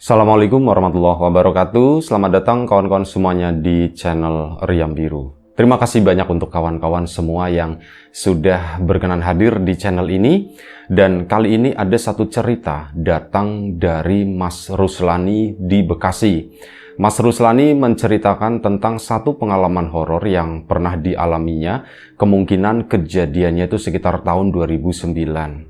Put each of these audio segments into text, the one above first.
Assalamualaikum warahmatullahi wabarakatuh. Selamat datang kawan-kawan semuanya di channel Riam Biru. Terima kasih banyak untuk kawan-kawan semua yang sudah berkenan hadir di channel ini. Dan kali ini ada satu cerita datang dari Mas Ruslani di Bekasi. Mas Ruslani menceritakan tentang satu pengalaman horor yang pernah dialaminya. Kemungkinan kejadiannya itu sekitar tahun 2009.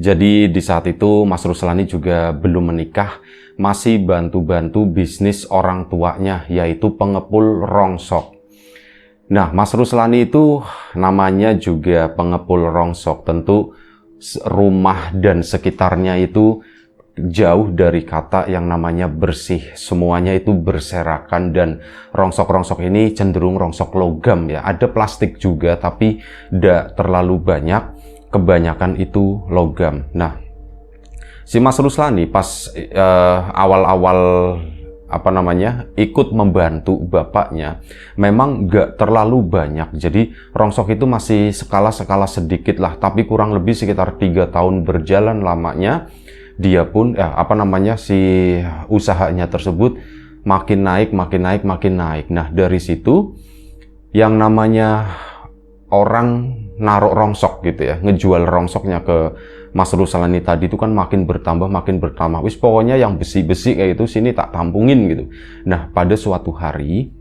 Jadi di saat itu Mas Ruslani juga belum menikah, masih bantu-bantu bisnis orang tuanya, yaitu pengepul rongsok. Nah, Mas Ruslani itu namanya juga pengepul rongsok. Tentu rumah dan sekitarnya itu jauh dari kata yang namanya bersih. Semuanya itu berserakan dan rongsok-rongsok ini cenderung rongsok logam ya. Ada plastik juga tapi tidak terlalu banyak. Kebanyakan itu logam. Nah, si Mas Ruslani pas awal-awal ikut membantu bapaknya, memang nggak terlalu banyak. Jadi rongsok itu masih skala-skala sedikit lah, tapi kurang lebih sekitar 3 tahun berjalan lamanya, dia pun si usahanya tersebut makin naik. Nah, dari situ yang namanya orang naruh rongsok gitu ya, ngejual rongsoknya ke Mas Ruslani tadi itu kan makin bertambah. Wis pokoknya yang besi-besi kayak itu sini tak tampungin gitu. Nah, pada suatu hari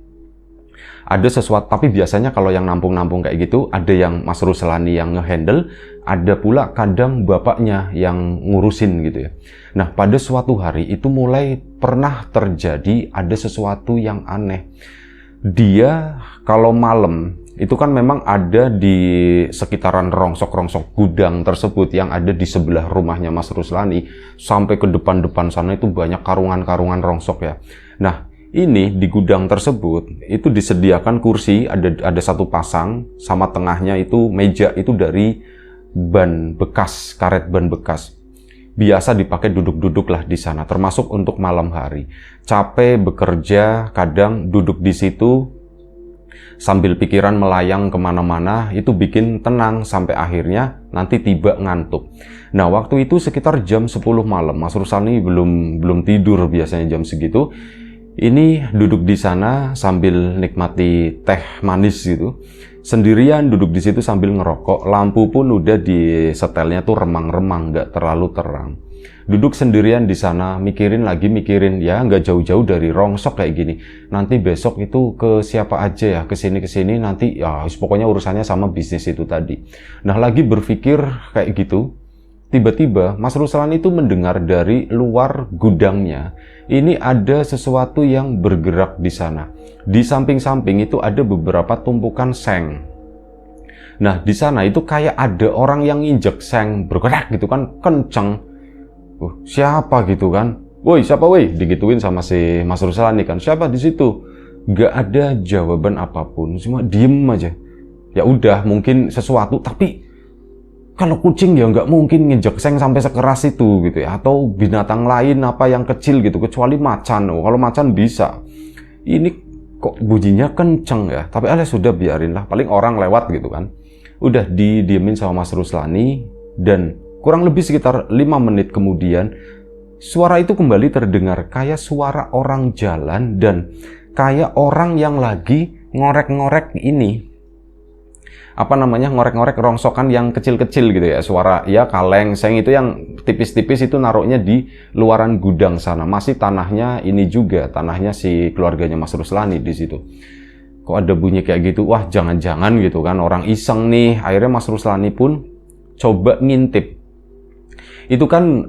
ada sesuatu, tapi biasanya kalau yang nampung-nampung kayak gitu ada yang Mas Ruslani yang ngehandle, ada pula kadang bapaknya yang ngurusin gitu ya. Nah, pada suatu hari itu mulai pernah terjadi ada sesuatu yang aneh. Dia kalau malam itu kan memang ada di sekitaran rongsok-rongsok gudang tersebut yang ada di sebelah rumahnya Mas Ruslani. Sampai ke depan-depan sana itu banyak karungan-karungan rongsok ya. Nah, ini di gudang tersebut itu disediakan kursi, ada satu pasang, sama tengahnya itu meja itu dari ban bekas, karet ban bekas. Biasa dipakai duduk-duduk lah di sana, termasuk untuk malam hari. Capek bekerja, kadang duduk di situ sambil pikiran melayang kemana-mana, itu bikin tenang sampai akhirnya nanti tiba ngantuk. Nah, waktu itu sekitar jam 10 malam, Mas Ruslani belum tidur biasanya jam segitu. Ini duduk di sana sambil nikmati teh manis gitu. Sendirian duduk di situ sambil ngerokok. Lampu pun udah di setelnya tuh remang-remang, nggak terlalu terang. Duduk sendirian di sana, mikirin ya, nggak jauh-jauh dari rongsok kayak gini. Nanti besok itu ke siapa aja ya, kesini nanti ya, pokoknya urusannya sama bisnis itu tadi. Nah, lagi berpikir kayak gitu, tiba-tiba Mas Ruslani itu mendengar dari luar gudangnya, ini ada sesuatu yang bergerak di sana. Di samping-samping itu ada beberapa tumpukan seng. Nah, di sana itu kayak ada orang yang injek seng, bergerak gitu kan, kenceng. Siapa gitu kan? Woi, siapa woi? Digituin sama si Mas Ruslani kan. Siapa di situ? Gak ada jawaban apapun, cuma diem aja. Ya udah, mungkin sesuatu, tapi kalau kucing ya nggak mungkin nginjek seng sampai sekeras itu gitu ya. Atau binatang lain apa yang kecil gitu, kecuali macan. Kalau macan bisa. Ini kok bunyinya kenceng ya. Tapi sudah biarin lah, paling orang lewat gitu kan. Udah didiemin sama Mas Ruslani dan kurang lebih sekitar 5 menit kemudian, suara itu kembali terdengar kayak suara orang jalan dan kayak orang yang lagi ngorek-ngorek ini. Ngorek-ngorek rongsokan yang kecil-kecil gitu ya. Suara ya kaleng, seng itu yang tipis-tipis itu naruhnya di luaran gudang sana. Masih tanahnya ini juga, tanahnya si keluarganya Mas Ruslani di situ. Kok ada bunyi kayak gitu? Wah, jangan-jangan gitu kan orang iseng nih. Akhirnya Mas Ruslani pun coba ngintip. Itu kan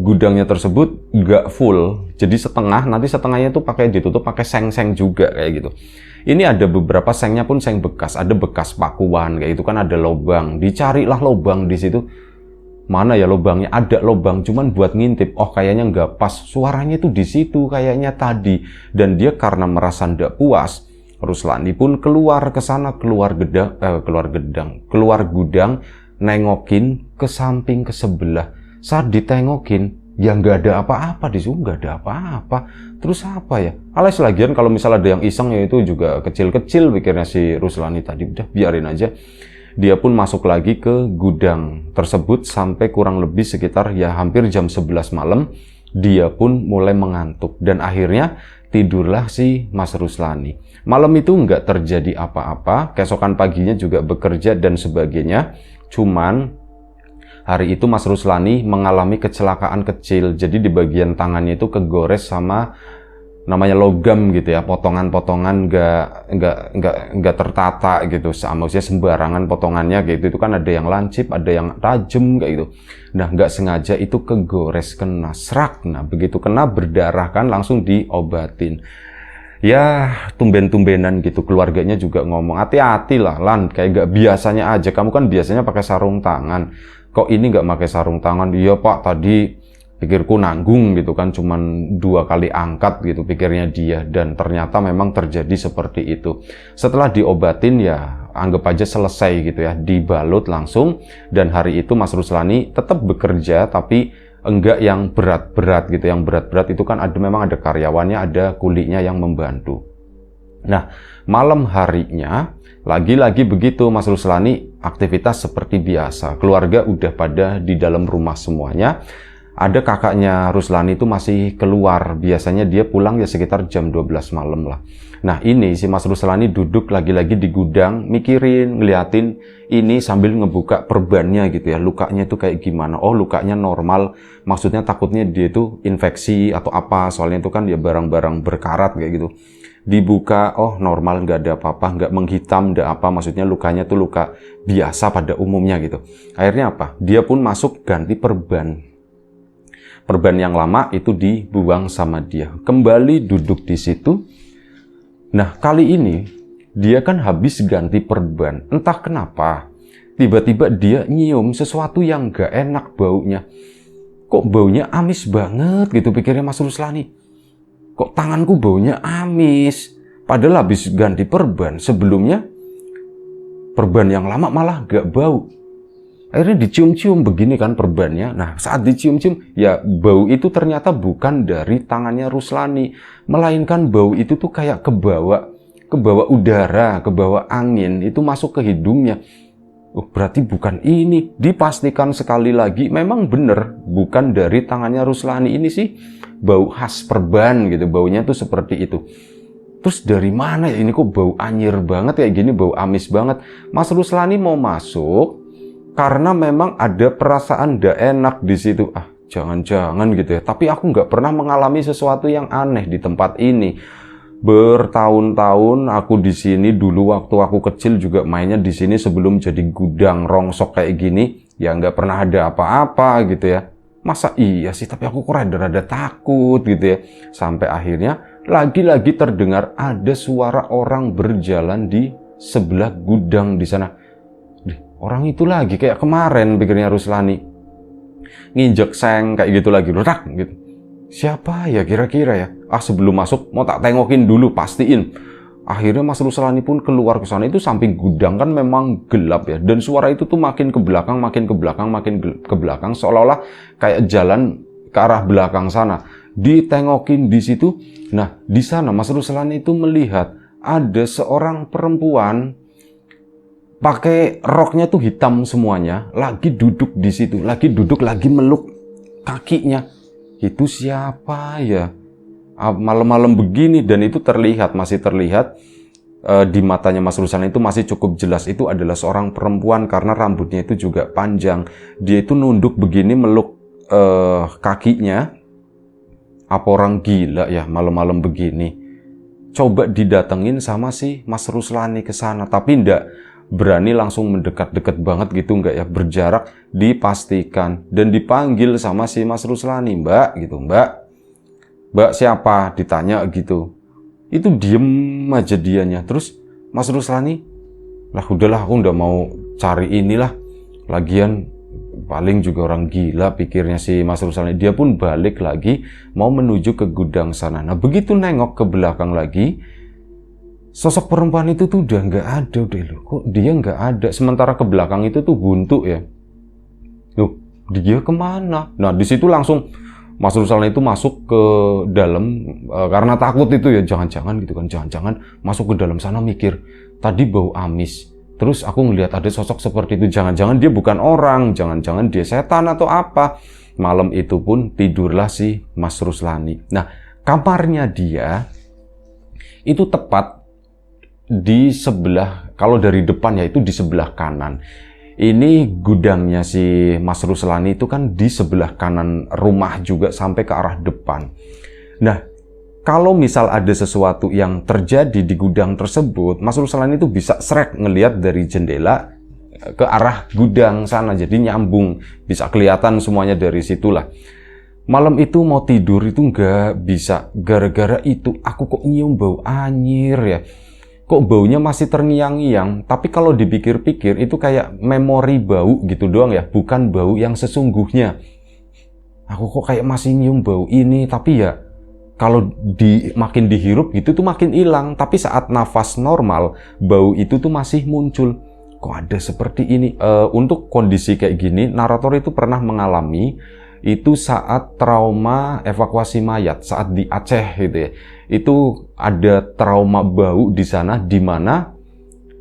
gudangnya tersebut nggak full, jadi setengah, nanti setengahnya itu ditutup pakai seng-seng juga kayak gitu. Ini ada beberapa sengnya pun seng bekas, ada bekas pakuan kayak itu kan, ada lubang. Dicarilah lubang di situ. Mana ya lubangnya? Ada lubang, cuman buat ngintip. Oh, kayaknya nggak pas. Suaranya itu di situ kayaknya tadi. Dan dia karena merasa nggak puas, Ruslani pun keluar ke sana, keluar gudang, nengokin ke samping ke sebelah. Saat ditengokin, ya nggak ada apa-apa di situ, nggak ada apa-apa. Terus apa ya? Alias lagian kalau misalnya ada yang iseng ya itu juga kecil-kecil pikirnya si Ruslani tadi. Udah biarin aja. Dia pun masuk lagi ke gudang tersebut sampai kurang lebih sekitar ya hampir jam 11 malam. dia pun mulai mengantuk dan akhirnya tidurlah si Mas Ruslani. Malam itu nggak terjadi apa-apa, keesokan paginya juga bekerja dan sebagainya. Cuman hari itu Mas Ruslani mengalami kecelakaan kecil, jadi di bagian tangannya itu kegores sama namanya logam gitu ya, potongan-potongan nggak tertata gitu, maksudnya sembarangan potongannya gitu. Itu kan ada yang lancip, ada yang tajam kayak gitu. Nah, nggak sengaja itu kegores, kena serak. Nah, begitu kena berdarah kan langsung diobatin. Ya, tumben-tumbenan gitu, keluarganya juga ngomong, hati-hati lah Lan, kayak nggak biasanya aja, kamu kan biasanya pakai sarung tangan, kok ini nggak pakai sarung tangan? Iya Pak, tadi pikirku nanggung gitu kan, cuman 2 kali angkat gitu pikirnya dia, dan ternyata memang terjadi seperti itu. Setelah diobatin ya anggap aja selesai gitu ya, dibalut langsung, dan hari itu Mas Ruslani tetap bekerja tapi enggak yang berat-berat gitu. Yang berat-berat itu kan memang ada karyawannya, ada kulinya yang membantu. Nah, malam harinya lagi-lagi begitu Mas Ruslani aktivitas seperti biasa. Keluarga udah pada di dalam rumah semuanya. Ada kakaknya Ruslani itu masih keluar, biasanya dia pulang ya sekitar jam 12 malam lah. Nah, ini si Mas Ruslani duduk lagi-lagi di gudang, mikirin, ngeliatin ini sambil ngebuka perbannya gitu ya, lukanya itu kayak gimana. Oh, lukanya normal, maksudnya takutnya dia itu infeksi atau apa, soalnya itu kan ya barang-barang berkarat kayak gitu. Dibuka, oh normal, nggak ada apa-apa, nggak menghitam, nggak apa, maksudnya lukanya tuh luka biasa pada umumnya gitu. Akhirnya apa? Dia pun masuk ganti perban. Perban yang lama itu dibuang sama dia. Kembali duduk di situ. Nah, kali ini dia kan habis ganti perban. Entah kenapa, tiba-tiba dia nyium sesuatu yang gak enak baunya. Kok baunya amis banget gitu pikirnya Mas Ruslani. Kok tanganku baunya amis? Padahal habis ganti perban. Sebelumnya perban yang lama malah gak bau. Akhirnya dicium-cium begini kan perbannya. Nah, saat dicium-cium, ya bau itu ternyata bukan dari tangannya Ruslani. Melainkan bau itu tuh kayak kebawa udara, kebawa angin, itu masuk ke hidungnya. Oh, berarti bukan ini. Dipastikan sekali lagi, memang bener bukan dari tangannya Ruslani. Ini sih bau khas perban gitu, baunya tuh seperti itu. Terus dari mana ya ini kok bau anyir banget kayak gini, bau amis banget. Mas Ruslani mau masuk, karena memang ada perasaan gak enak di situ. Ah, jangan-jangan gitu ya. Tapi aku nggak pernah mengalami sesuatu yang aneh di tempat ini. Bertahun-tahun aku di sini, dulu waktu aku kecil juga mainnya di sini sebelum jadi gudang rongsok kayak gini. Ya nggak pernah ada apa-apa gitu ya. Masa iya sih, tapi aku kok rada-rada takut gitu ya. Sampai akhirnya lagi-lagi terdengar ada suara orang berjalan di sebelah gudang di sana. Orang itu lagi kayak kemarin pikirnya Ruslani, nginjek seng kayak gitu lagi, ledak gitu. Siapa ya kira-kira ya? Ah, sebelum masuk mau tak tengokin dulu, pastiin. Akhirnya Mas Ruslani pun keluar ke sana. Itu samping gudang kan memang gelap ya, dan suara itu tuh makin ke belakang, makin ke belakang, makin ke belakang, seolah-olah kayak jalan ke arah belakang sana. Ditengokin di situ. Nah, di sana Mas Ruslani itu melihat ada seorang perempuan pakai roknya tuh hitam semuanya, lagi duduk di situ, lagi duduk, lagi meluk kakinya. Itu siapa ya? Malam-malam begini, dan itu terlihat, masih terlihat di matanya Mas Ruslani itu masih cukup jelas itu adalah seorang perempuan karena rambutnya itu juga panjang. Dia itu nunduk begini meluk kakinya. Apa orang gila ya malam-malam begini? Coba didatengin sama si Mas Ruslani ke sana, tapi ndak berani langsung mendekat-dekat banget gitu, enggak ya, berjarak. Dipastikan dan dipanggil sama si Mas Ruslani, Mbak gitu, Mbak siapa, ditanya gitu. Itu diem aja dianya. Terus Mas Ruslani, lah udahlah aku udah mau cari inilah, lagian paling juga orang gila pikirnya si Mas Ruslani. Dia pun balik lagi mau menuju ke gudang sana. Nah, begitu nengok ke belakang lagi, sosok perempuan itu tuh udah nggak ada deh loh. Kok dia nggak ada? Sementara ke belakang itu tuh buntu ya. Loh, dia kemana? Nah, di situ langsung Mas Ruslani itu masuk ke dalam karena takut itu ya, jangan-jangan gitu kan, jangan-jangan masuk ke dalam sana mikir tadi bau amis. Terus aku ngelihat ada sosok seperti itu, jangan-jangan dia bukan orang, jangan-jangan dia setan atau apa. Malam itu pun tidurlah si Mas Ruslani. Nah, kamarnya dia itu tepat di sebelah, kalau dari depan ya itu di sebelah kanan. Ini gudangnya si Mas Ruslani itu kan di sebelah kanan rumah juga sampai ke arah depan. Nah, kalau misal ada sesuatu yang terjadi di gudang tersebut, Mas Ruslani itu bisa srek ngelihat dari jendela ke arah gudang sana. Jadi nyambung, bisa kelihatan semuanya dari situlah. Malam itu mau tidur itu nggak bisa. Gara-gara itu aku kok nyium bau anyir ya. Kok baunya masih terngiang-ngiang, tapi kalau dipikir-pikir itu kayak memori bau gitu doang ya, bukan bau yang sesungguhnya. Aku kok kayak masih nyium bau ini, tapi ya kalau makin dihirup gitu tuh makin hilang, tapi saat nafas normal, bau itu tuh masih muncul. Kok ada seperti ini? Untuk kondisi kayak gini, narator itu pernah mengalami itu saat trauma evakuasi mayat, saat di Aceh gitu ya. Itu ada trauma bau di sana, di mana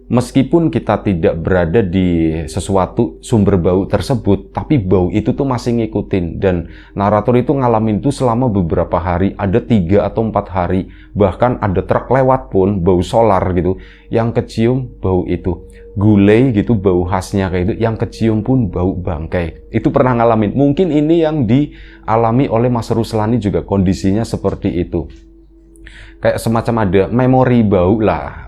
meskipun kita tidak berada di sesuatu sumber bau tersebut, tapi bau itu tuh masih ngikutin. Dan narator itu ngalamin itu selama beberapa hari, ada 3 atau 4 hari. Bahkan ada truk lewat pun, bau solar gitu, yang kecium bau itu. Gulai gitu, bau khasnya kayak itu, yang kecium pun bau bangkai. Itu pernah ngalamin. Mungkin ini yang dialami oleh Mas Ruslani juga, kondisinya seperti itu. Kayak semacam ada memori bau lah,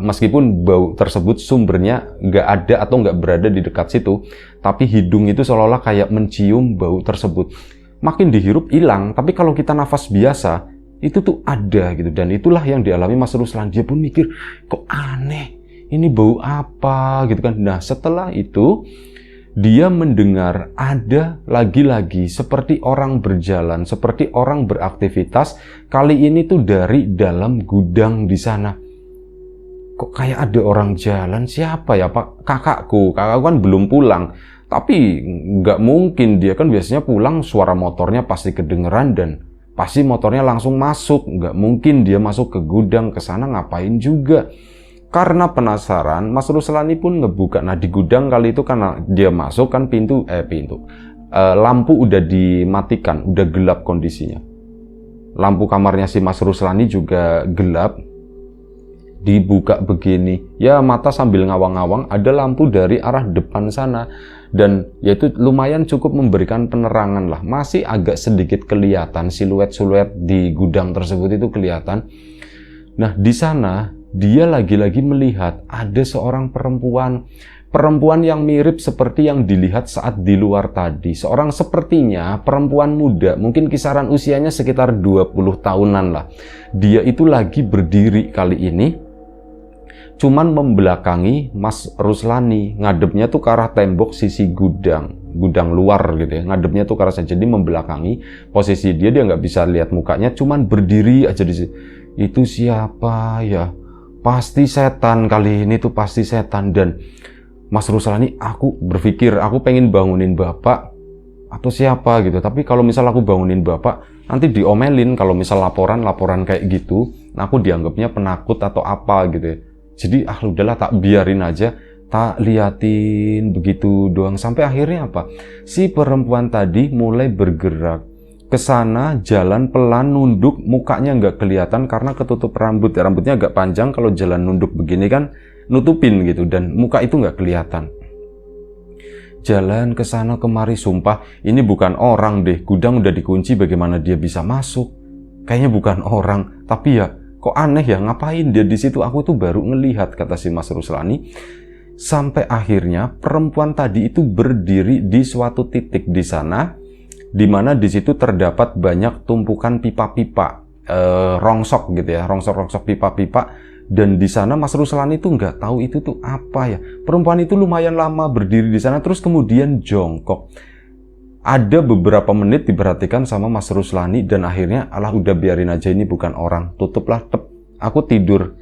meskipun bau tersebut sumbernya nggak ada atau nggak berada di dekat situ, tapi hidung itu seolah-olah kayak mencium bau tersebut. Makin dihirup hilang, tapi kalau kita nafas biasa, itu tuh ada gitu. Dan itulah yang dialami Mas Ruslani. Dia pun mikir, kok aneh, ini bau apa gitu kan. Nah, setelah itu dia mendengar ada lagi-lagi seperti orang berjalan, seperti orang beraktivitas. Kali ini tuh dari dalam gudang di sana. Kok kayak ada orang jalan, siapa ya Pak? Kakakku kan belum pulang. Tapi nggak mungkin, dia kan biasanya pulang suara motornya pasti kedengeran dan pasti motornya langsung masuk. Nggak mungkin dia masuk ke gudang, ke sana ngapain juga. Karena penasaran, Mas Ruslani pun ngebuka. Nah, di gudang kali itu karena dia masuk kan lampu udah dimatikan, udah gelap kondisinya. Lampu kamarnya si Mas Ruslani juga gelap. Dibuka begini, ya mata sambil ngawang-ngawang, ada lampu dari arah depan sana. Dan yaitu lumayan cukup memberikan penerangan lah. Masih agak sedikit kelihatan, siluet-siluet di gudang tersebut itu kelihatan. Nah, di sana dia lagi-lagi melihat ada seorang perempuan yang mirip seperti yang dilihat saat di luar tadi. Seorang sepertinya perempuan muda, mungkin kisaran usianya sekitar 20 tahunan lah. Dia itu lagi berdiri kali ini, cuman membelakangi Mas Ruslani, ngadepnya tuh ke arah tembok sisi gudang luar gitu ya, ngadepnya tuh ke arah sana. Jadi membelakangi, posisi dia nggak bisa lihat mukanya, cuman berdiri aja di situ. Itu siapa ya? Pasti setan kali ini tuh, pasti setan. Dan Mas Ruslani, aku berpikir aku pengen bangunin bapak atau siapa gitu. Tapi kalau misal aku bangunin bapak, nanti diomelin kalau misal laporan kayak gitu. Nah, aku dianggapnya penakut atau apa gitu ya. Jadi udahlah, tak biarin aja, tak liatin begitu doang. Sampai akhirnya apa? Si perempuan tadi mulai bergerak ke sana, jalan pelan, nunduk, mukanya nggak kelihatan karena ketutup rambut. Rambutnya agak panjang, kalau jalan nunduk begini kan nutupin gitu, dan muka itu nggak kelihatan. Jalan ke sana kemari, sumpah ini bukan orang deh. Gudang udah dikunci, bagaimana dia bisa masuk? Kayaknya bukan orang, tapi ya kok aneh ya, ngapain dia di situ? Aku tuh baru ngelihat, kata si Mas Ruslani. Sampai akhirnya perempuan tadi itu berdiri di suatu titik di sana, di mana di situ terdapat banyak tumpukan pipa-pipa, rongsok gitu ya, rongsok-rongsok pipa-pipa. Dan di sana Mas Ruslani itu nggak tahu itu tuh apa ya. Perempuan itu lumayan lama berdiri di sana, terus kemudian jongkok. Ada beberapa menit diperhatikan sama Mas Ruslani, dan akhirnya udah biarin aja, ini bukan orang, tutuplah, aku tidur.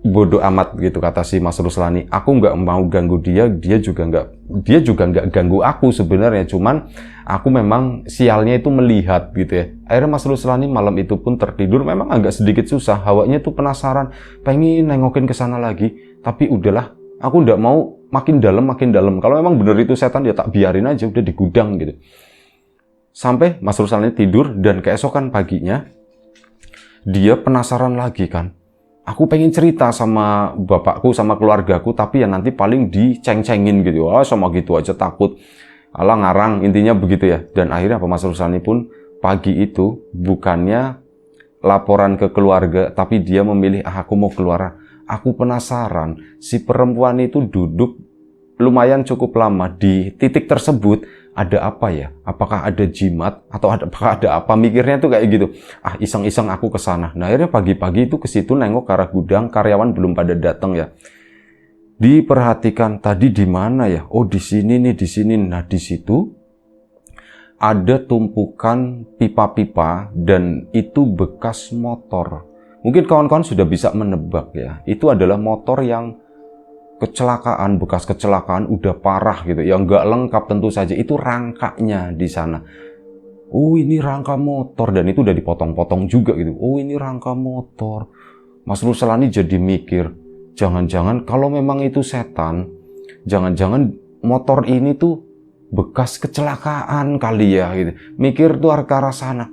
Bodoh amat gitu, kata si Mas Ruslani. Aku nggak mau ganggu dia, dia juga nggak ganggu aku sebenarnya. Cuman aku memang sialnya itu melihat gitu ya. Akhirnya Mas Ruslani malam itu pun tertidur. Memang agak sedikit susah, hawanya tuh penasaran, pengen nengokin ke sana lagi. Tapi udahlah, aku nggak mau makin dalam, makin dalam. Kalau memang benar itu setan, ya tak biarin aja, udah di gudang gitu. Sampai Mas Ruslani tidur, dan keesokan paginya, dia penasaran lagi kan. Aku pengen cerita sama bapakku, sama keluargaku, tapi ya nanti paling diceng-cengin gitu. Oh, sama gitu aja takut. Alah ngarang, intinya begitu ya. Dan akhirnya apa, Mas Ruslani pun pagi itu bukannya laporan ke keluarga, tapi dia memilih, aku mau keluar. Aku penasaran, si perempuan itu duduk lumayan cukup lama di titik tersebut. Ada apa ya? Apakah ada jimat? Atau apakah ada apa? Mikirnya tuh kayak gitu. Ah, iseng-iseng aku ke sana. Nah, akhirnya pagi-pagi itu ke situ nengok ke arah gudang, karyawan belum pada datang ya. Diperhatikan, tadi di mana ya? Oh, di sini nih, di sini. Nah, di situ ada tumpukan pipa-pipa, dan itu bekas motor. Mungkin kawan-kawan sudah bisa menebak ya. Itu adalah motor yang kecelakaan, bekas kecelakaan, udah parah gitu. Ya nggak lengkap tentu saja, itu rangkanya di sana. Oh, ini rangka motor, dan itu udah dipotong-potong juga gitu. Oh, ini rangka motor. Mas Ruslani jadi mikir, jangan-jangan kalau memang itu setan, jangan-jangan motor ini tuh bekas kecelakaan kali ya gitu. Mikir tuh ke arah sana.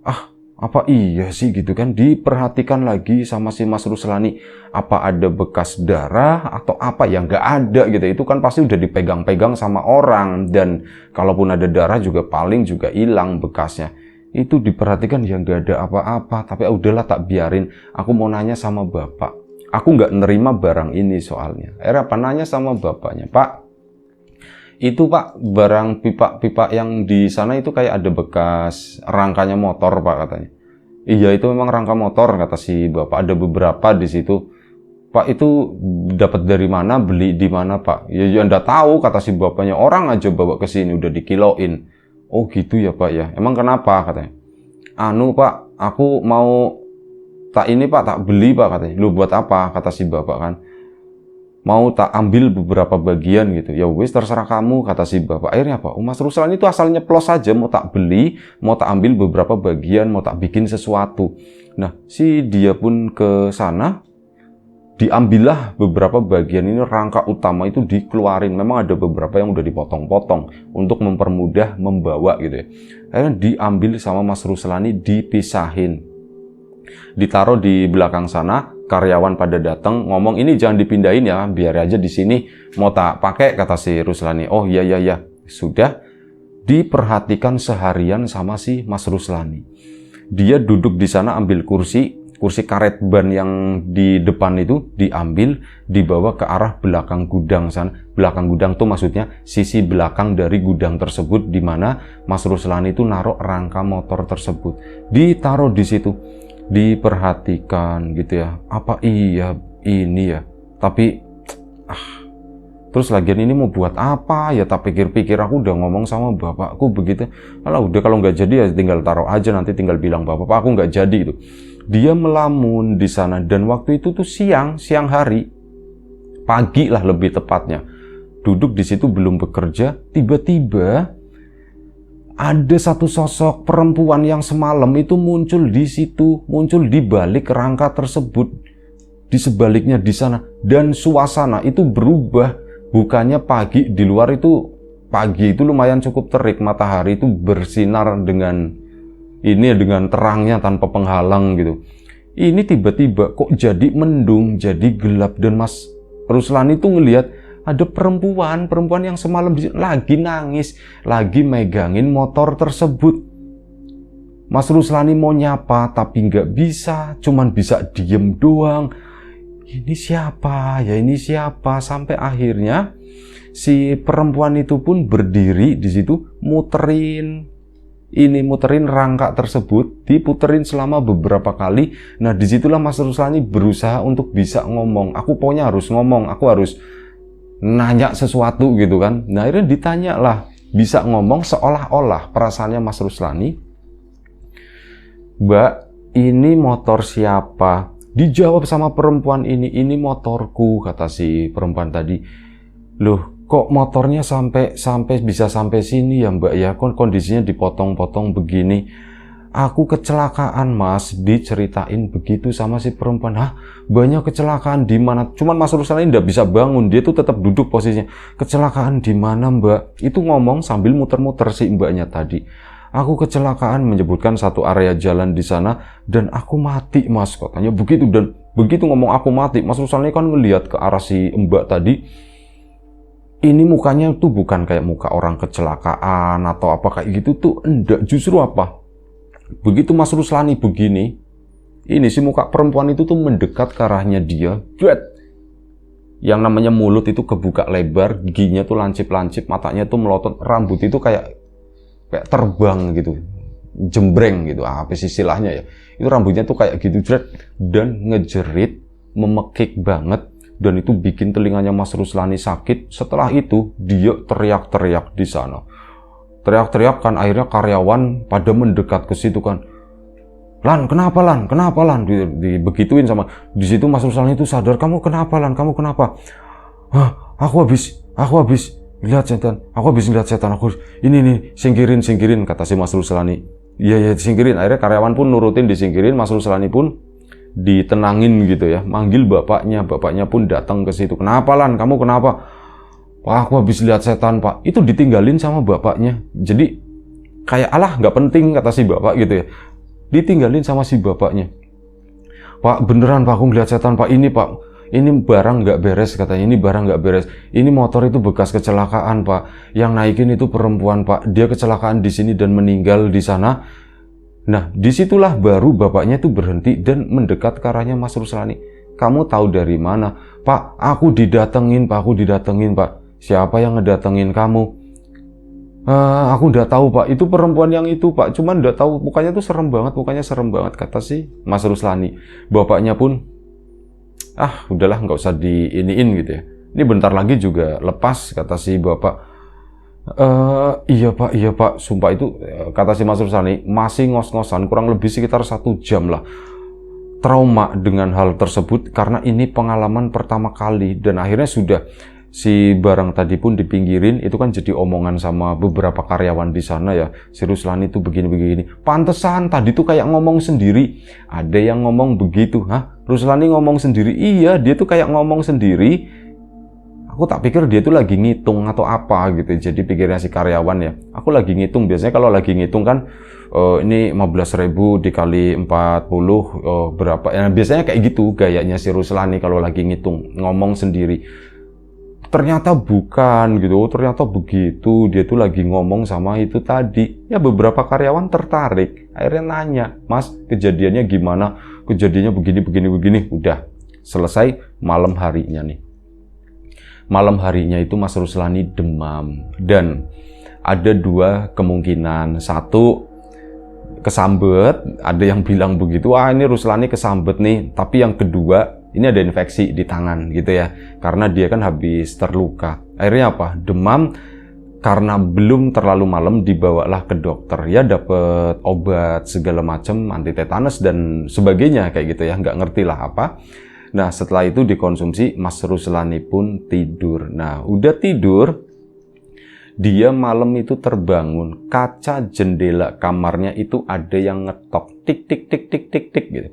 Ah, apa iya sih gitu kan? Diperhatikan lagi sama si Mas Ruslani, apa ada bekas darah atau apa ya? Nggak ada gitu. Itu kan pasti udah dipegang-pegang sama orang, dan kalaupun ada darah juga paling juga hilang bekasnya. Itu diperhatikan ya nggak ada apa-apa, tapi udahlah tak biarin. Aku mau nanya sama bapak. Aku nggak nerima barang ini soalnya. Akhirnya apa, nanya sama bapaknya, Pak, itu Pak, barang pipa-pipa yang di sana itu kayak ada bekas rangkanya motor Pak, katanya. Iya, itu memang rangka motor, kata si bapak. Ada beberapa di situ. Pak, itu dapat dari mana, beli di mana Pak? Ya, ya Anda tahu, kata si bapaknya. Orang aja bawa ke sini udah dikiloin. Oh gitu ya Pak ya. Emang kenapa, katanya? Anu Pak, aku mau tak ini Pak, tak beli Pak, katanya. Lu buat apa, kata si bapak kan? Mau tak ambil beberapa bagian gitu. Ya wis, terserah kamu, kata si bapak. Akhirnya apa? Mas Ruslani itu asal nyeplos saja, mau tak beli, mau tak ambil beberapa bagian, mau tak bikin sesuatu. Nah, si dia pun ke sana, diambillah beberapa bagian ini, rangka utama itu dikeluarin. Memang ada beberapa yang udah dipotong-potong untuk mempermudah membawa gitu ya. Akhirnya diambil sama Mas Ruslani, dipisahin. Ditaruh di belakang sana. Karyawan pada datang ngomong, ini jangan dipindahin ya, biar aja di sini, mau tak pakai, kata si Ruslani. Oh iya iya ya, sudah. Diperhatikan seharian sama si Mas Ruslani. Dia duduk di sana, ambil kursi karet ban yang di depan itu diambil, dibawa ke arah belakang gudang sana. Belakang gudang tuh maksudnya sisi belakang dari gudang tersebut, di mana Mas Ruslani itu naruh rangka motor tersebut. Ditaruh di situ. Diperhatikan gitu ya, apa iya ini ya, tapi terus lagian ini mau buat apa ya, tak pikir-pikir. Aku udah ngomong sama bapakku begitu, alah udah kalau nggak jadi ya tinggal taruh aja, nanti tinggal bilang bapak aku nggak jadi gitu. Dia melamun di sana, dan waktu itu tuh siang hari, pagi lah lebih tepatnya, duduk di situ belum bekerja. Tiba-tiba ada satu sosok perempuan yang semalam itu muncul di situ, muncul di balik rangka tersebut, di sebaliknya di sana, dan suasana itu berubah. Bukannya pagi, di luar itu pagi itu lumayan cukup terik, matahari itu bersinar dengan ini, dengan terangnya tanpa penghalang gitu. Ini tiba-tiba kok jadi mendung, jadi gelap, dan Mas Ruslani itu ngelihat ada perempuan yang semalam lagi nangis, lagi megangin motor tersebut. Mas Ruslani mau nyapa, tapi nggak bisa, cuman bisa diem doang. Ini siapa ya, ini siapa? Sampai akhirnya si perempuan itu pun berdiri di situ, muterin rangka tersebut, diputerin selama beberapa kali. Nah, disitulah Mas Ruslani berusaha untuk bisa ngomong. Aku pokoknya harus ngomong, aku harus nanya sesuatu gitu kan. Nah, akhirnya ditanya lah, bisa ngomong seolah-olah perasaannya Mas Ruslani. Mbak, ini motor siapa? Dijawab sama perempuan ini motorku, kata si perempuan tadi. Loh, kok motornya sampai bisa sampai sini ya Mbak ya? Kondisinya dipotong-potong begini. Aku kecelakaan mas, diceritain begitu sama si perempuan. Hah, banyak kecelakaan di mana? Cuman Mas Ruslani nggak bisa bangun, dia tuh tetap duduk posisinya. Kecelakaan di mana mbak? Itu ngomong sambil muter-muter si mbaknya tadi. Aku kecelakaan, menyebutkan satu area jalan di sana dan aku mati mas, katanya begitu. Dan begitu ngomong aku mati, Mas Ruslani kan ngelihat ke arah si mbak tadi. Ini mukanya tuh bukan kayak muka orang kecelakaan atau apa kayak gitu tuh, enggak, justru apa? Begitu Mas Ruslani begini, ini si muka perempuan itu tuh mendekat ke arahnya dia. Yang namanya mulut itu kebuka lebar, giginya tuh lancip-lancip, matanya tuh melotot, rambut itu kayak terbang gitu, jembreng gitu, apa sih istilahnya ya? Itu rambutnya tuh kayak gitu, dan ngejerit, memekik banget, dan itu bikin telinganya Mas Ruslani sakit. Setelah itu dia teriak-teriak di sana. Teriak-teriak kan, akhirnya karyawan pada mendekat ke situ kan. Lan, kenapa Lan? Kenapa Lan? Dibegituin sama. Di situ Mas Ruslani itu sadar, kamu kenapa Lan? Kamu kenapa? Hah, aku habis lihat setan. Aku habis lihat setan. Aku ini singkirin kata si Mas Ruslani. Iya, singkirin. Akhirnya karyawan pun nurutin, disingkirin. Mas Ruslani pun ditenangin gitu ya. Manggil bapaknya pun datang ke situ. Kenapa Lan? Kamu kenapa? Pak, aku habis lihat setan pak. Itu ditinggalin sama bapaknya. Jadi kayak alah nggak penting kata si bapak gitu ya. Ditinggalin sama si bapaknya. Pak beneran pak, aku ngeliat setan pak. Ini pak, ini barang nggak beres katanya. Ini barang nggak beres. Ini motor itu bekas kecelakaan pak. Yang naikin itu perempuan pak. Dia kecelakaan di sini dan meninggal di sana. Nah disitulah baru bapaknya itu berhenti dan mendekat ke arahnya Mas Ruslani. Kamu tahu dari mana? Pak, aku didatengin pak. Siapa yang ngedatengin kamu? Aku udah tahu pak, itu perempuan yang itu pak, cuman udah tahu mukanya tuh serem banget kata si Mas Ruslani. Bapaknya pun udahlah nggak usah diiniin gitu ya. Ini bentar lagi juga lepas kata si bapak. Iya pak, sumpah itu kata si Mas Ruslani masih ngos-ngosan kurang lebih sekitar 1 jam lah. Trauma dengan hal tersebut karena ini pengalaman pertama kali dan akhirnya sudah. Si barang tadi pun dipinggirin, itu kan jadi omongan sama beberapa karyawan di sana ya. Si Ruslani tuh begini-begini. Pantesan tadi tuh kayak ngomong sendiri. Ada yang ngomong begitu. Hah? Ruslani ngomong sendiri? Iya, dia tuh kayak ngomong sendiri. Aku tak pikir dia tuh lagi ngitung atau apa gitu. Jadi pikirnya si karyawan ya. Aku lagi ngitung. Biasanya kalau lagi ngitung kan ini 15.000 dikali 40 berapa. Ya, biasanya kayak gitu gayanya si Ruslani kalau lagi ngitung. Ngomong sendiri. Ternyata bukan gitu, ternyata begitu, dia tuh lagi ngomong sama itu tadi. Ya beberapa karyawan tertarik, akhirnya nanya, Mas kejadiannya gimana? Kejadiannya begini. Udah selesai malam harinya nih. Malam harinya itu Mas Ruslani demam. Dan ada 2 kemungkinan. Satu, kesambet, ada yang bilang begitu, ini Ruslani kesambet nih. Tapi yang kedua, ini ada infeksi di tangan gitu ya, karena dia kan habis terluka. Akhirnya apa? Demam, karena belum terlalu malam dibawalah ke dokter. Ya dapat obat segala macam, anti tetanus dan sebagainya kayak gitu ya, nggak ngerti lah apa. Nah setelah itu dikonsumsi, Mas Ruslani pun tidur. Nah udah tidur, dia malam itu terbangun, kaca jendela kamarnya itu ada yang ngetok, tik gitu.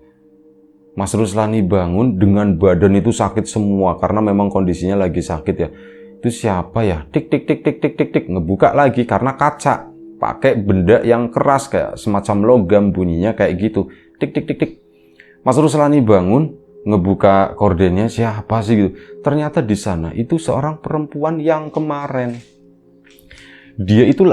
Mas Ruslani bangun dengan badan itu sakit semua karena memang kondisinya lagi sakit ya. Itu siapa ya? Tik ngebuka lagi karena kaca. Pakai benda yang keras kayak semacam logam, bunyinya kayak gitu. Tik. Mas Ruslani bangun, ngebuka kordennya, siapa sih gitu. Ternyata di sana itu seorang perempuan yang kemarin. Dia itu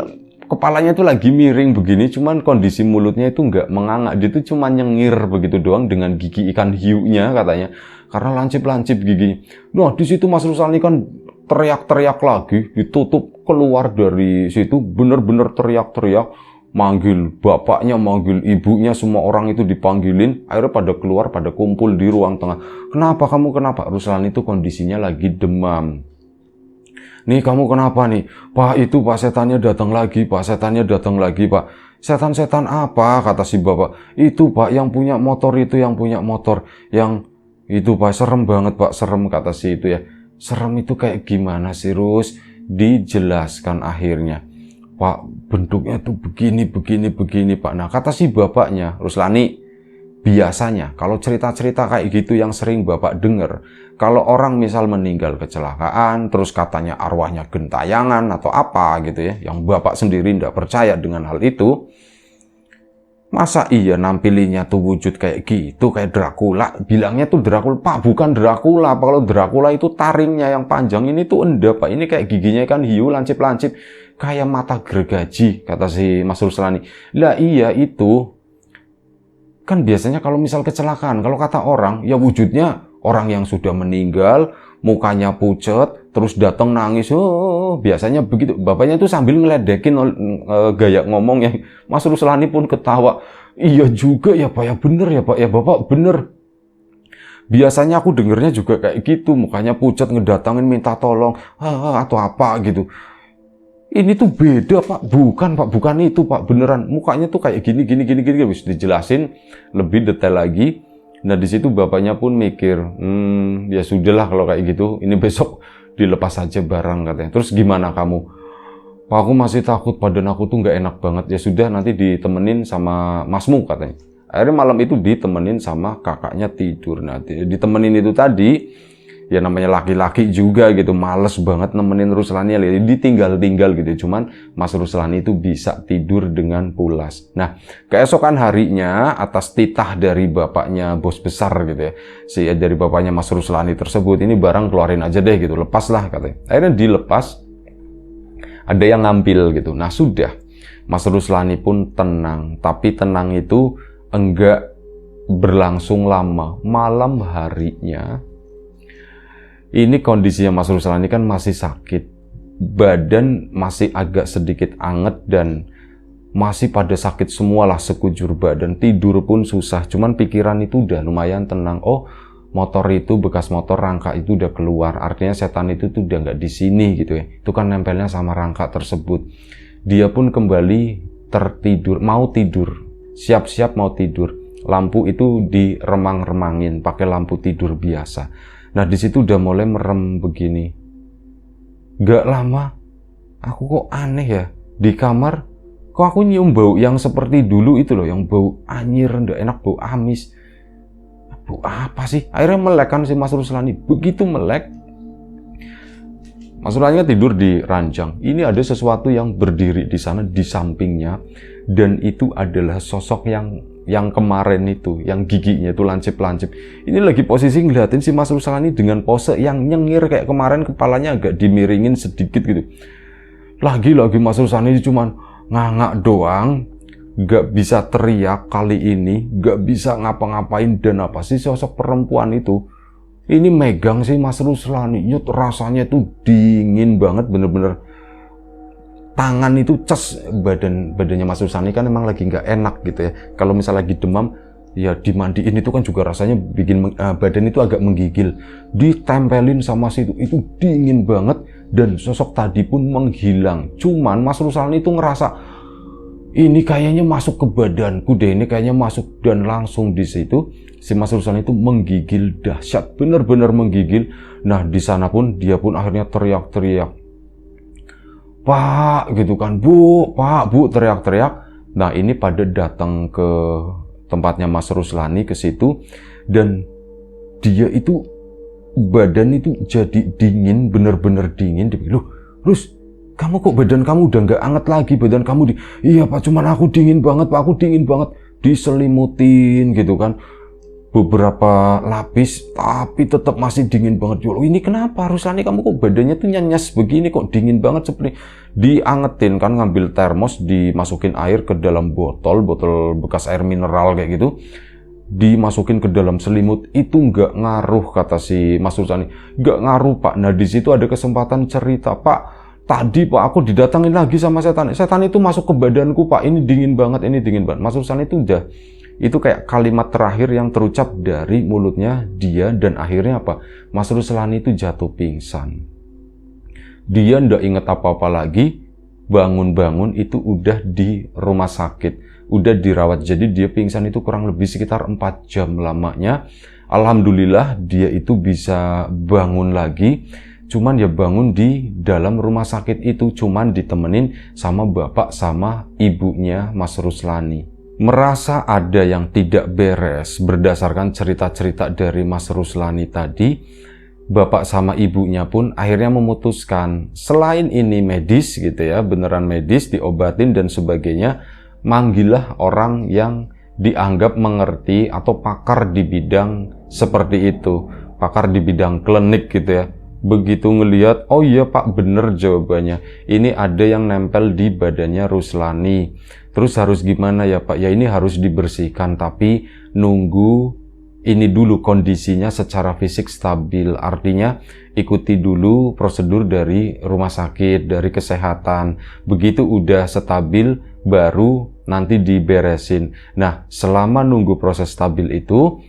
kepalanya itu lagi miring begini, cuman kondisi mulutnya itu nggak menganga, dia itu cuma nyengir begitu doang dengan gigi ikan hiunya katanya, karena lancip giginya. Nah di situ Mas Ruslani kan teriak-teriak lagi, ditutup keluar dari situ, bener-bener teriak-teriak, manggil bapaknya, manggil ibunya, semua orang itu dipanggilin, akhirnya pada keluar, pada kumpul di ruang tengah. Kenapa kamu kenapa? Ruslani itu kondisinya lagi demam. Nih kamu kenapa nih? Pak itu pak setannya datang lagi pak. Setan-setan apa? Kata si bapak. Itu pak yang punya motor itu, Yang itu pak serem banget pak, serem kata si itu ya. Serem itu kayak gimana sih Rus? Dijelaskan akhirnya. Pak, bentuknya tuh begini Pak. Nah, kata si bapaknya, Ruslani, biasanya kalau cerita-cerita kayak gitu yang sering Bapak dengar, kalau orang misal meninggal kecelakaan, terus katanya arwahnya gentayangan atau apa gitu ya, yang Bapak sendiri tidak percaya dengan hal itu, masa iya nampilinya tuh wujud kayak gitu, kayak Dracula. Bilangnya tuh Dracula, Pak, bukan Dracula. Kalau Dracula itu taringnya yang panjang, ini tuh enggak, Pak. Ini kayak giginya kan hiu, lancip-lancip. Kayak mata gergaji, kata si Mas Ruslani. Lah iya itu. Kan biasanya kalau misal kecelakaan, kalau kata orang, ya wujudnya orang yang sudah meninggal, mukanya pucet, terus datang nangis, oh biasanya begitu. Bapaknya itu sambil ngeledekin gaya ngomong yang Mas Ruslani pun ketawa. Iya juga ya Pak, ya bener ya Pak, ya Bapak bener. Biasanya aku dengernya juga kayak gitu, mukanya pucet ngedatangin minta tolong, atau apa gitu. Ini tuh beda Pak, bukan itu Pak, beneran mukanya tuh kayak gini, bisa dijelasin lebih detail lagi. Nah di situ bapaknya pun mikir, ya sudahlah kalau kayak gitu, ini besok dilepas aja barang katanya. Terus gimana kamu? Pak, aku masih takut, badan aku tuh nggak enak banget. Ya sudah, nanti ditemenin sama masmu katanya. Akhirnya malam itu ditemenin sama kakaknya tidur. Nah ditemenin itu tadi, ya namanya laki-laki juga gitu, males banget nemenin Ruslani, ditinggal-tinggal gitu. Cuman Mas Ruslani itu bisa tidur dengan pulas. Nah, keesokan harinya atas titah dari bapaknya bos besar gitu ya, dari bapaknya Mas Ruslani tersebut, ini barang keluarin aja deh gitu, lepaslah katanya. Akhirnya dilepas, ada yang ngambil gitu. Nah sudah, Mas Ruslani pun tenang, tapi tenang itu enggak berlangsung lama. Malam harinya, ini kondisinya Mas Ruslani kan masih sakit, badan masih agak sedikit anget dan masih pada sakit semualah sekujur badan, tidur pun susah, cuman pikiran itu udah lumayan tenang. Oh, motor itu, bekas motor rangka itu udah keluar, artinya setan itu tuh udah nggak di sini gitu ya, itu kan nempelnya sama rangka tersebut. Dia pun kembali tertidur, mau tidur, siap-siap mau tidur, lampu itu diremang-remangin pakai lampu tidur biasa. Nah di situ udah mulai merem begini. Gak lama, aku kok aneh ya, di kamar kok aku nyium bau yang seperti dulu itu loh, yang bau anyir, nggak enak, bau amis. Bau apa sih? Akhirnya melek kan si Mas Ruslani. Begitu melek, Mas Ruslani tidur di ranjang. Ini ada sesuatu yang berdiri di sana di sampingnya, dan itu adalah sosok yang kemarin itu, yang giginya itu lancip-lancip. Ini lagi posisi ngeliatin si Mas Ruslani dengan pose yang nyengir kayak kemarin, kepalanya agak dimiringin sedikit gitu. Lagi-lagi Mas Ruslani cuman ngangak doang, gak bisa teriak kali ini, gak bisa ngapa-ngapain. Dan apa sih sosok perempuan itu? Ini megang si Mas Ruslani, nyut, rasanya tuh dingin banget, bener-bener. Tangan itu ces, badannya Mas Ruslani kan emang lagi nggak enak gitu ya. Kalau misalnya lagi demam, ya dimandiin itu kan juga rasanya bikin badan itu agak menggigil. Ditempelin sama situ, itu dingin banget, dan sosok tadi pun menghilang. Cuman Mas Ruslani itu ngerasa, ini kayaknya masuk ke badanku deh, ini kayaknya masuk, dan langsung di situ si Mas Ruslani itu menggigil dahsyat, bener-bener menggigil. Nah di sana pun dia pun akhirnya teriak-teriak, Pak gitu kan, Bu, Pak, Bu, teriak-teriak. Nah ini pada datang ke tempatnya Mas Ruslani ke situ, dan dia itu badan itu jadi dingin, bener-bener dingin. Dia bilang, loh Rus, kamu kok badan kamu udah nggak anget lagi, badan kamu iya Pak, cuman aku dingin banget Pak, aku dingin banget. Diselimutin gitu kan, beberapa lapis, tapi tetap masih dingin banget. Loh, ini kenapa Ruslani, kamu kok badannya tuh nyanyas begini, kok dingin banget? Seperti diangetin kan, ngambil termos, dimasukin air ke dalam botol bekas air mineral kayak gitu, dimasukin ke dalam selimut. Itu nggak ngaruh, kata si Mas Ruslani, nggak ngaruh Pak. Nah di situ ada kesempatan cerita, Pak, tadi Pak aku didatangin lagi sama setan itu masuk ke badanku Pak, ini dingin banget, ini dingin banget. Mas Ruslani itu udah, itu kayak kalimat terakhir yang terucap dari mulutnya dia, dan akhirnya apa? Mas Ruslani itu jatuh pingsan. Dia ndak inget apa-apa lagi, bangun-bangun itu udah di rumah sakit, udah dirawat. Jadi dia pingsan itu kurang lebih sekitar 4 jam lamanya. Alhamdulillah dia itu bisa bangun lagi. Cuman ya bangun di dalam rumah sakit itu, cuman ditemenin sama bapak sama ibunya Mas Ruslani. Merasa ada yang tidak beres berdasarkan cerita-cerita dari Mas Ruslani tadi, bapak sama ibunya pun akhirnya memutuskan, selain ini medis gitu ya, beneran medis, diobatin dan sebagainya, manggillah orang yang dianggap mengerti atau pakar di bidang seperti itu, pakar di bidang klinik gitu ya. Begitu ngelihat, oh iya Pak, bener jawabannya, ini ada yang nempel di badannya Ruslani. Terus harus gimana ya Pak? Ya ini harus dibersihkan, tapi nunggu ini dulu kondisinya secara fisik stabil. Artinya ikuti dulu prosedur dari rumah sakit, dari kesehatan. Begitu udah stabil, baru nanti diberesin. Nah, selama nunggu proses stabil itu,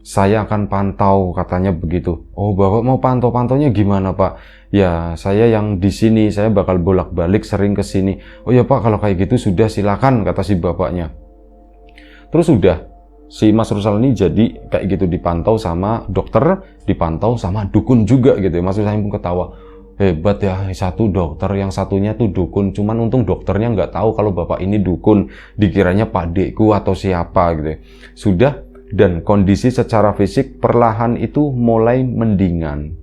saya akan pantau, katanya begitu. Oh, Bapak mau pantau-pantaunya gimana, Pak? Ya, saya yang di sini, saya bakal bolak-balik sering ke sini. Oh ya, Pak, kalau kayak gitu sudah silakan, kata si bapaknya. Terus udah, si Mas Ruslani jadi kayak gitu, dipantau sama dokter, dipantau sama dukun juga gitu. Mas Ruslani pun ketawa. Hebat ya, satu dokter, yang satunya tuh dukun. Cuman untung dokternya nggak tahu kalau bapak ini dukun. Dikiranya Pak Dekku atau siapa gitu. Sudah. Dan kondisi secara fisik perlahan itu mulai mendingan.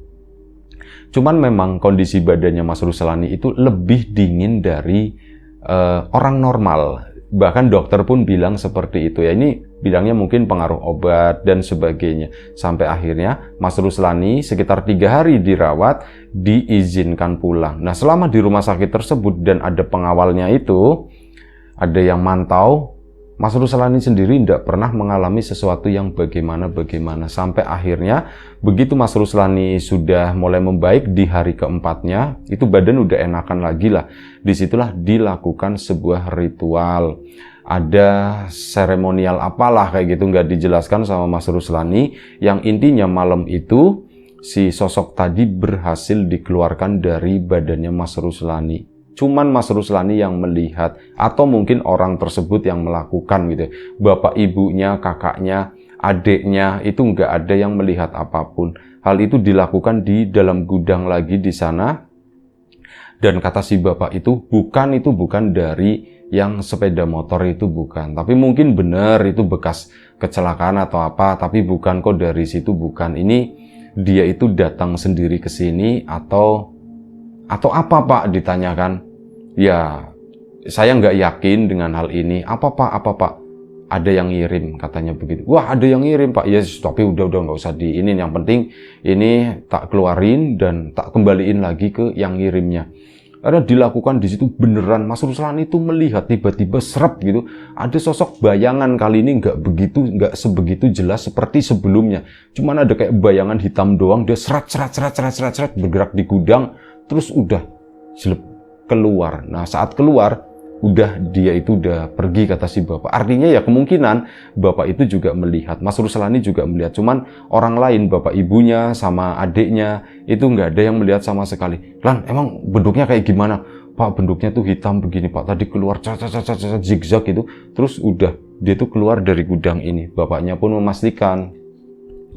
Cuman memang kondisi badannya Mas Ruslani itu lebih dingin dari orang normal. Bahkan dokter pun bilang seperti itu ya. Ini bilangnya mungkin pengaruh obat dan sebagainya. Sampai akhirnya Mas Ruslani sekitar 3 hari dirawat, diizinkan pulang. Nah, selama di rumah sakit tersebut dan ada pengawalnya itu, ada yang mantau, Mas Ruslani sendiri tidak pernah mengalami sesuatu yang bagaimana-bagaimana. Sampai akhirnya, begitu Mas Ruslani sudah mulai membaik di hari keempatnya, itu badan udah enakan lagi lah. Disitulah dilakukan sebuah ritual. Ada seremonial apalah kayak gitu, nggak dijelaskan sama Mas Ruslani. Yang intinya malam itu, si sosok tadi berhasil dikeluarkan dari badannya Mas Ruslani. Cuman Mas Ruslani yang melihat, atau mungkin orang tersebut yang melakukan gitu. Bapak ibunya, kakaknya, adiknya, itu nggak ada yang melihat apapun. Hal itu dilakukan di dalam gudang lagi di sana. Dan kata si bapak itu bukan dari yang sepeda motor itu, bukan. Tapi mungkin benar itu bekas kecelakaan atau apa, tapi bukan kok, dari situ bukan. Ini dia itu datang sendiri ke sini atau apa Pak, ditanyakan. Ya, saya nggak yakin dengan hal ini. Apa Pak? Ada yang ngirim, katanya begitu. Wah, ada yang ngirim Pak. Ya, tapi udah nggak usah di ini. Yang penting ini tak keluarin dan tak kembaliin lagi ke yang ngirimnya. Karena dilakukan di situ beneran Mas Ruslani itu melihat tiba-tiba serap gitu. Ada sosok bayangan, kali ini nggak sebegitu jelas seperti sebelumnya. Cuman ada kayak bayangan hitam doang, dia serat bergerak di gudang. Terus udah keluar. Nah, saat keluar, dia itu udah pergi, kata si bapak. Artinya ya kemungkinan bapak itu juga melihat, Mas Ruslani juga melihat. Cuman orang lain, bapak ibunya sama adiknya, itu nggak ada yang melihat sama sekali. Lan, emang bentuknya kayak gimana? Pak, bentuknya tuh hitam begini Pak. Tadi keluar zigzag itu. Terus udah, dia tuh keluar dari gudang ini. Bapaknya pun memastikan,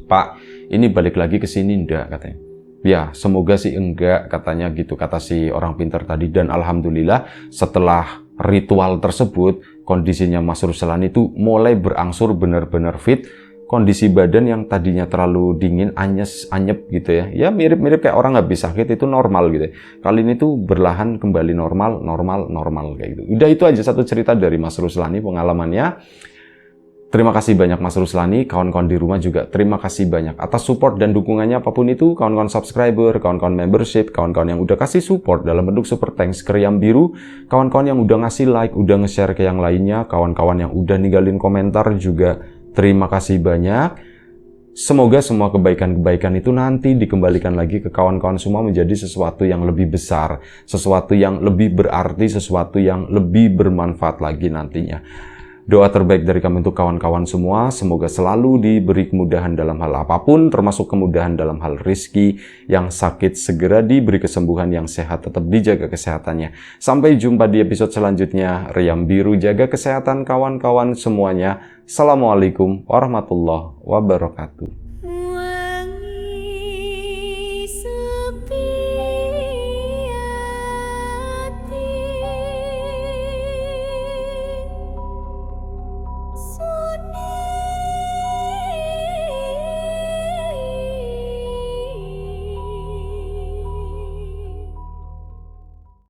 Pak, ini balik lagi ke sini enggak, katanya. Ya, semoga sih enggak, katanya gitu, kata si orang pintar tadi. Dan alhamdulillah setelah ritual tersebut, kondisinya Mas Ruslani itu mulai berangsur benar-benar fit. Kondisi badan yang tadinya terlalu dingin, anyep gitu ya. Ya mirip-mirip kayak orang habis sakit, itu normal gitu. Kali ini tuh berlahan kembali normal kayak gitu. Udah, itu aja satu cerita dari Mas Ruslani, pengalamannya. Terima kasih banyak Mas Ruslani, kawan-kawan di rumah juga terima kasih banyak atas support dan dukungannya apapun itu, kawan-kawan subscriber, kawan-kawan membership, kawan-kawan yang udah kasih support dalam bentuk super thanks ke Riam Biru, kawan-kawan yang udah ngasih like, udah nge-share ke yang lainnya, kawan-kawan yang udah ninggalin komentar juga terima kasih banyak. Semoga semua kebaikan-kebaikan itu nanti dikembalikan lagi ke kawan-kawan semua menjadi sesuatu yang lebih besar, sesuatu yang lebih berarti, sesuatu yang lebih bermanfaat lagi nantinya. Doa terbaik dari kami untuk kawan-kawan semua, semoga selalu diberi kemudahan dalam hal apapun, termasuk kemudahan dalam hal rizki, yang sakit segera diberi kesembuhan, yang sehat tetap dijaga kesehatannya. Sampai jumpa di episode selanjutnya. Riam Biru, jaga kesehatan kawan-kawan semuanya. Assalamualaikum warahmatullahi wabarakatuh.